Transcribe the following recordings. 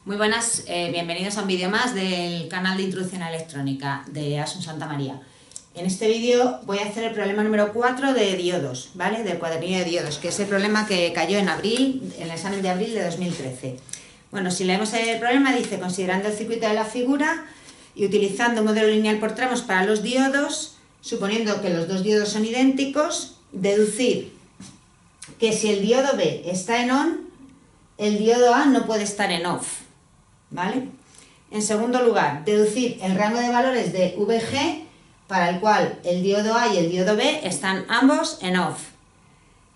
Muy buenas, bienvenidos a un vídeo más del canal de Introducción a Electrónica de Asun Santa María. En este vídeo voy a hacer el problema número 4 de diodos, ¿vale? Del cuadernillo de diodos, que es el problema que cayó en abril, en el examen de abril de 2013. Bueno, si leemos el problema, dice, considerando el circuito de la figura y utilizando un modelo lineal por tramos para los diodos, suponiendo que los dos diodos son idénticos, deducir que si el diodo B está en on, el diodo A no puede estar en off, ¿vale? En segundo lugar, deducir el rango de valores de VG para el cual el diodo A y el diodo B están ambos en off.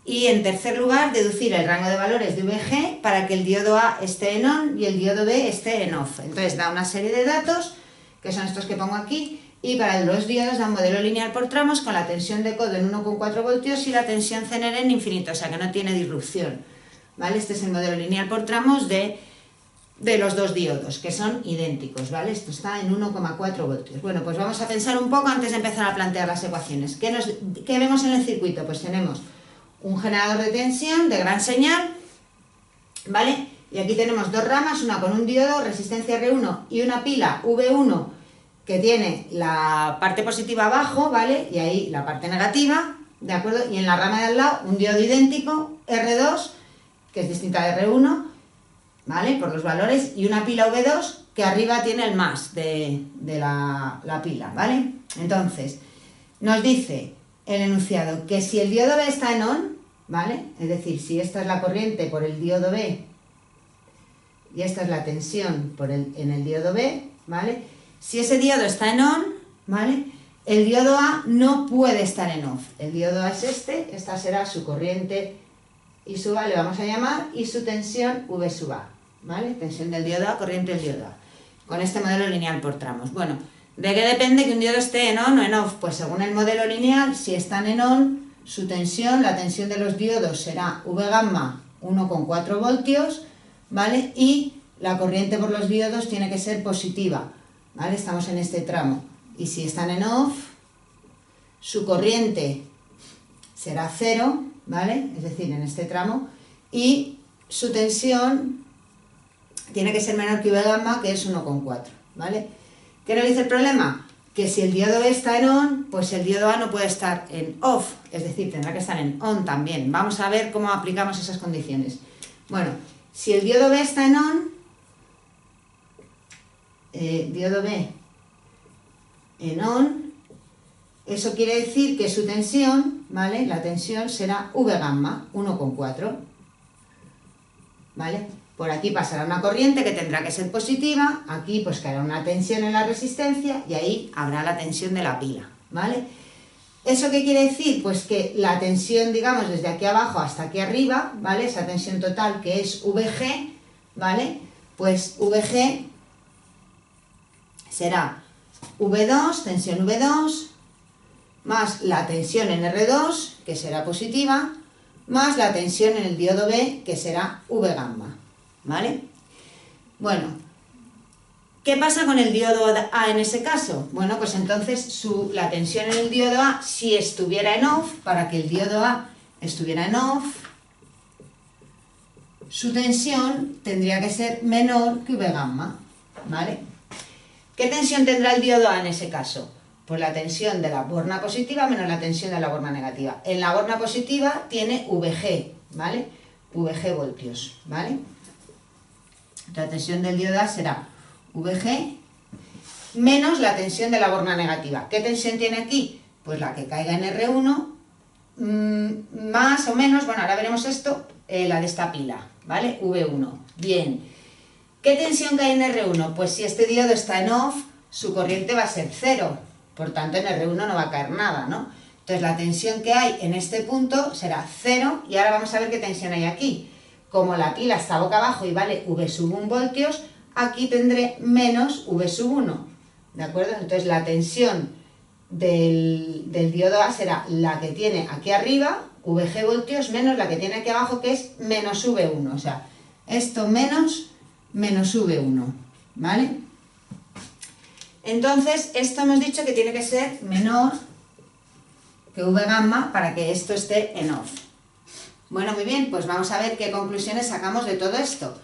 Y en tercer lugar, deducir el rango de valores de VG para que el diodo A esté en on y el diodo B esté en off. Entonces da una serie de datos, que son estos que pongo aquí, y para los diodos da un modelo lineal por tramos con la tensión de codo en 1,4 voltios y la tensión CNR en infinito, o sea que no tiene disrupción, ¿vale? Este es el modelo lineal por tramos de los dos diodos, que son idénticos, ¿vale? Esto está en 1,4 voltios. Bueno, pues vamos a pensar un poco antes de empezar a plantear las ecuaciones. ¿Qué vemos en el circuito? Pues tenemos un generador de tensión de gran señal, ¿vale? Y aquí tenemos dos ramas, una con un diodo, resistencia R1, y una pila V1 que tiene la parte positiva abajo, ¿vale? Y ahí la parte negativa, ¿de acuerdo? Y en la rama de al lado un diodo idéntico, R2, que es distinta de R1, ¿vale? Por los valores, y una pila V2 que arriba tiene el más de la pila, ¿vale? Entonces, nos dice el enunciado que si el diodo B está en on, ¿vale? Es decir, si esta es la corriente por el diodo B y esta es la tensión en el diodo B, ¿vale? Si ese diodo está en on, ¿vale? El diodo A no puede estar en off. El diodo A es esta será su corriente I sub A, le vamos a llamar, y su tensión V sub A, ¿vale? Tensión del diodo A, corriente del diodo A, con este modelo lineal por tramos. Bueno, ¿de qué depende que un diodo esté en on o en off? Pues según el modelo lineal, si están en on, su tensión, la tensión de los diodos será V gamma 1,4 voltios, ¿vale? Y la corriente por los diodos tiene que ser positiva, ¿vale? Estamos en este tramo. Y si están en off, su corriente será 0, ¿vale? Es decir, en este tramo, y su tensión tiene que ser menor que V gamma, que es 1,4, ¿vale? ¿Qué nos dice el problema? Que si el diodo B está en on, pues el diodo A no puede estar en off, es decir, tendrá que estar en on también. Vamos a ver cómo aplicamos esas condiciones. Bueno, si el diodo B está en on, diodo B en on, eso quiere decir que su tensión, ¿vale? La tensión será V gamma 1,4, ¿vale? Por aquí pasará una corriente que tendrá que ser positiva, aquí pues caerá una tensión en la resistencia y ahí habrá la tensión de la pila, ¿vale? ¿Eso qué quiere decir? Pues que la tensión, digamos, desde aquí abajo hasta aquí arriba, ¿vale? Esa tensión total que es VG, ¿vale? Pues VG será V2, tensión V2, más la tensión en R2, que será positiva, más la tensión en el diodo B, que será V gamma, ¿vale? Bueno, ¿qué pasa con el diodo A en ese caso? Bueno, pues entonces la tensión en el diodo A, si estuviera en off, para que el diodo A estuviera en off, su tensión tendría que ser menor que V gamma, ¿vale? ¿Qué tensión tendrá el diodo A en ese caso? Pues la tensión de la borna positiva menos la tensión de la borna negativa. En la borna positiva tiene VG, ¿vale? VG voltios, ¿vale? La tensión del diodo A será VG menos la tensión de la borna negativa. ¿Qué tensión tiene aquí? Pues la que caiga en R1, más o menos, bueno, ahora veremos esto, la de esta pila, ¿vale? V1. Bien. ¿Qué tensión cae en R1? Pues si este diodo está en off, su corriente va a ser 0. Por tanto, en R1 no va a caer nada, ¿no? Entonces, la tensión que hay en este punto será 0. Y ahora vamos a ver qué tensión hay aquí. Como la pila está boca abajo y vale V sub 1 voltios, aquí tendré menos V sub 1. ¿De acuerdo? Entonces, la tensión del diodo A será la que tiene aquí arriba, VG voltios, menos la que tiene aquí abajo, que es menos V1. O sea, esto menos V1, ¿vale? Entonces, esto hemos dicho que tiene que ser menor que V gamma para que esto esté en off. Bueno, muy bien, pues vamos a ver qué conclusiones sacamos de todo esto.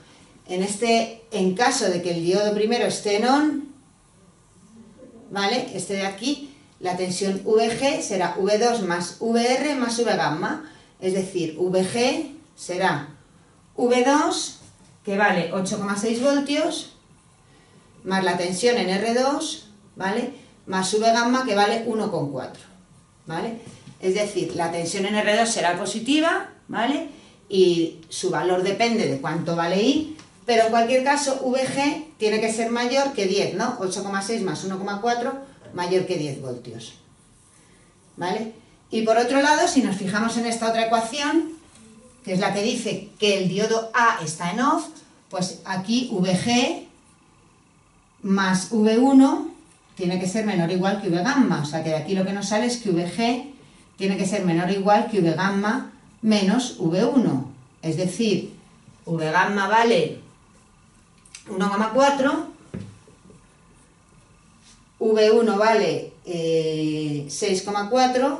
en caso de que el diodo primero esté en on, ¿vale? Este de aquí, la tensión VG será V2 más VR más V gamma, es decir, VG será V2, que vale 8,6 voltios, más la tensión en R2, ¿vale? Más V gamma, que vale 1,4, ¿vale? Es decir, la tensión en R2 será positiva, ¿vale? Y su valor depende de cuánto vale I, pero en cualquier caso VG tiene que ser mayor que 10, ¿no? 8,6 más 1,4 mayor que 10 voltios, ¿vale? Y por otro lado, si nos fijamos en esta otra ecuación, que es la que dice que el diodo A está en off, pues aquí VG más V1 tiene que ser menor o igual que V gamma, o sea que de aquí lo que nos sale es que VG tiene que ser menor o igual que V gamma menos V1, es decir, V gamma vale 1,4, V1 vale 6,4,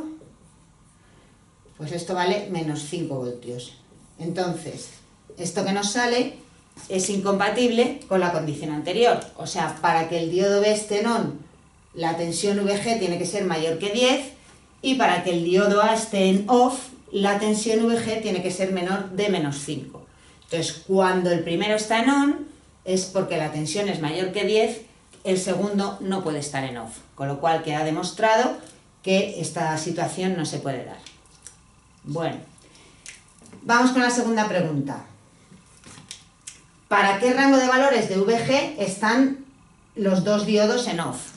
pues esto vale menos 5 voltios. Entonces, esto que nos sale es incompatible con la condición anterior. O sea, para que el diodo B esté en on, la tensión VG tiene que ser mayor que 10, y para que el diodo A esté en off, la tensión VG tiene que ser menor de menos 5. Entonces, cuando el primero está en on, es porque la tensión es mayor que 10, el segundo no puede estar en off, con lo cual queda demostrado que esta situación no se puede dar. Bueno, vamos con la segunda pregunta. ¿Para qué rango de valores de VG están los dos diodos en off?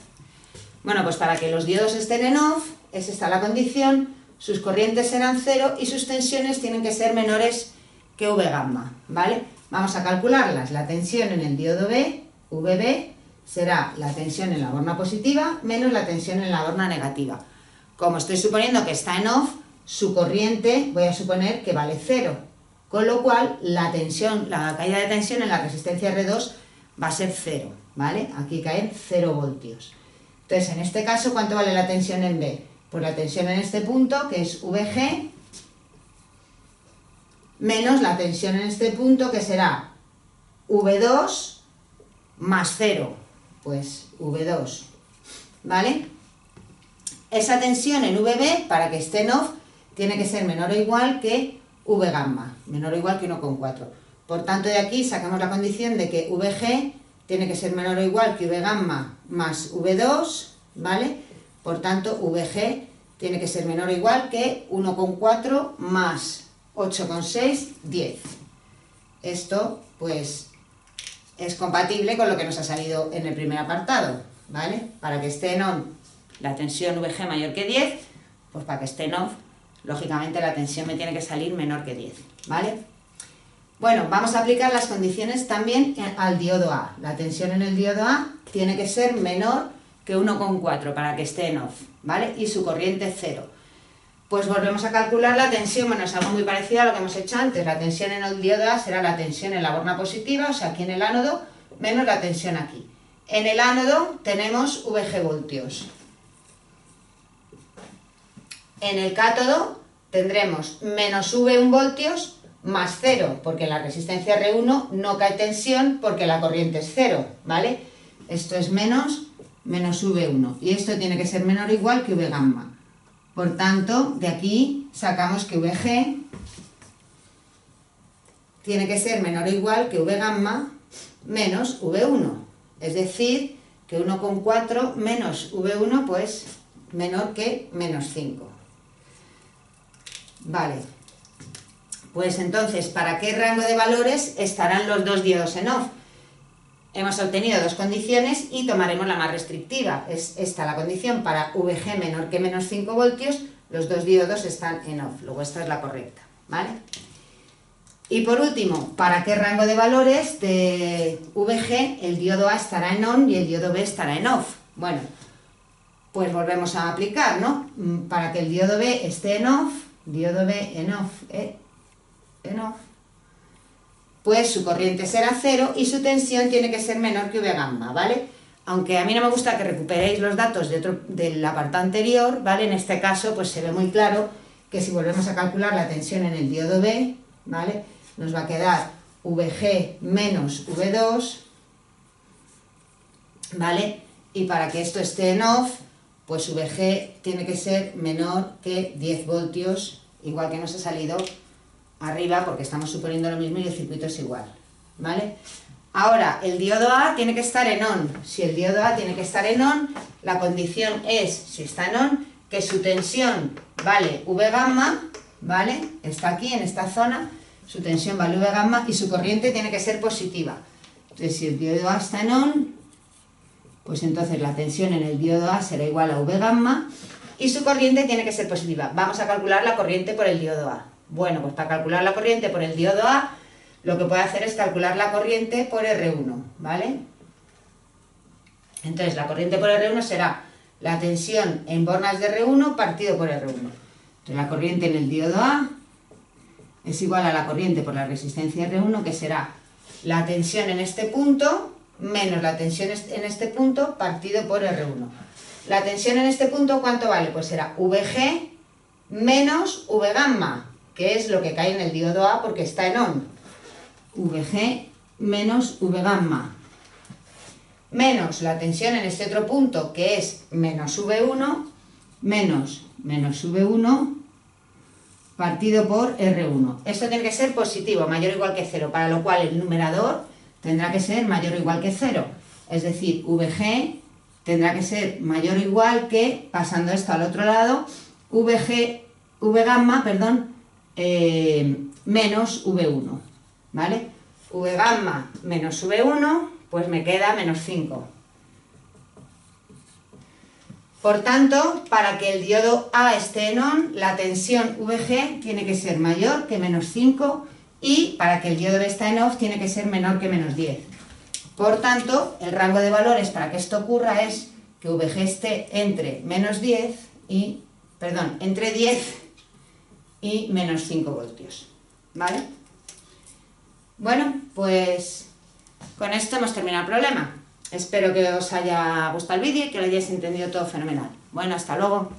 Bueno, pues para que los diodos estén en off, es esta la condición, sus corrientes serán 0 y sus tensiones tienen que ser menores que V gamma, ¿vale? Vamos a calcularlas. La tensión en el diodo B, VB, será la tensión en la borna positiva menos la tensión en la borna negativa. Como estoy suponiendo que está en off, su corriente voy a suponer que vale 0, con lo cual la tensión, la caída de tensión en la resistencia R2 va a ser 0, ¿vale? Aquí caen 0 voltios. Entonces, en este caso, ¿cuánto vale la tensión en B? Pues la tensión en este punto, que es VG, menos la tensión en este punto, que será V2 más 0, pues V2, ¿vale? Esa tensión en VB, para que esté en off, tiene que ser menor o igual que V gamma, menor o igual que 1,4. Por tanto, de aquí sacamos la condición de que VG tiene que ser menor o igual que V gamma más V2, ¿vale? Por tanto, VG tiene que ser menor o igual que 1,4 más 8,6, 10. Esto, pues, es compatible con lo que nos ha salido en el primer apartado, ¿vale? Para que esté en on la tensión VG mayor que 10, pues para que esté en off, lógicamente la tensión me tiene que salir menor que 10, ¿vale? Bueno, vamos a aplicar las condiciones también al diodo A. La tensión en el diodo A tiene que ser menor que 1,4 para que esté en off, ¿vale? Y su corriente es 0. Pues volvemos a calcular la tensión, bueno, es algo muy parecido a lo que hemos hecho antes. La tensión en el diodo A será la tensión en la borna positiva, o sea, aquí en el ánodo, menos la tensión aquí. En el ánodo tenemos VG voltios. En el cátodo tendremos menos V1 voltios más 0, porque en la resistencia R1 no cae tensión porque la corriente es 0, ¿vale? Esto es menos V1, y esto tiene que ser menor o igual que V gamma. Por tanto, de aquí sacamos que VG tiene que ser menor o igual que V gamma menos V1. Es decir, que 1,4 menos V1, pues menor que menos 5. Vale. Pues entonces, ¿para qué rango de valores estarán los dos diodos en off? Hemos obtenido dos condiciones y tomaremos la más restrictiva. Es esta la condición: para VG menor que menos 5 voltios, los dos diodos están en off. Luego esta es la correcta, ¿vale? Y por último, ¿para qué rango de valores de VG el diodo A estará en on y el diodo B estará en off? Bueno, pues volvemos a aplicar, ¿no? Para que el diodo B esté en off, diodo B en off, pues su corriente será 0 y su tensión tiene que ser menor que V gamma, ¿vale? Aunque a mí no me gusta que recuperéis los datos del apartado anterior, ¿vale? En este caso, pues se ve muy claro que si volvemos a calcular la tensión en el diodo B, ¿vale? Nos va a quedar VG menos V2, ¿vale? Y para que esto esté en off, pues VG tiene que ser menor que 10 voltios, igual que nos ha salido arriba, porque estamos suponiendo lo mismo y el circuito es igual, ¿vale? Ahora, el diodo A tiene que estar en on. Si el diodo A tiene que estar en on, la condición es, si está en on, que su tensión vale V gamma, ¿vale? Está aquí, en esta zona, su tensión vale V gamma y su corriente tiene que ser positiva. Entonces, si el diodo A está en on, pues entonces la tensión en el diodo A será igual a V gamma y su corriente tiene que ser positiva. Vamos a calcular la corriente por el diodo A. Bueno, pues para calcular la corriente por el diodo A, lo que puede hacer es calcular la corriente por R1, ¿vale? Entonces, la corriente por R1 será la tensión en bornas de R1 partido por R1. Entonces, la corriente en el diodo A es igual a la corriente por la resistencia R1, que será la tensión en este punto menos la tensión en este punto partido por R1. La tensión en este punto, ¿cuánto vale? Pues será VG menos V gamma, que es lo que cae en el diodo A porque está en on. VG menos V gamma, menos la tensión en este otro punto, que es menos V1, menos V1 partido por R1. Esto tiene que ser positivo, mayor o igual que 0, para lo cual el numerador tendrá que ser mayor o igual que 0. Es decir, VG tendrá que ser mayor o igual que, pasando esto al otro lado, V gamma, menos V1. ¿Vale? V gamma menos V1, pues me queda menos 5. Por tanto, para que el diodo A esté en on, la tensión VG tiene que ser mayor que menos 5 y para que el diodo B esté en off tiene que ser menor que menos 10. Por tanto, el rango de valores para que esto ocurra es que VG esté entre entre 10 y menos 5 voltios. ¿Vale? Bueno, pues con esto hemos terminado el problema. Espero que os haya gustado el vídeo y que lo hayáis entendido todo fenomenal. Bueno, hasta luego.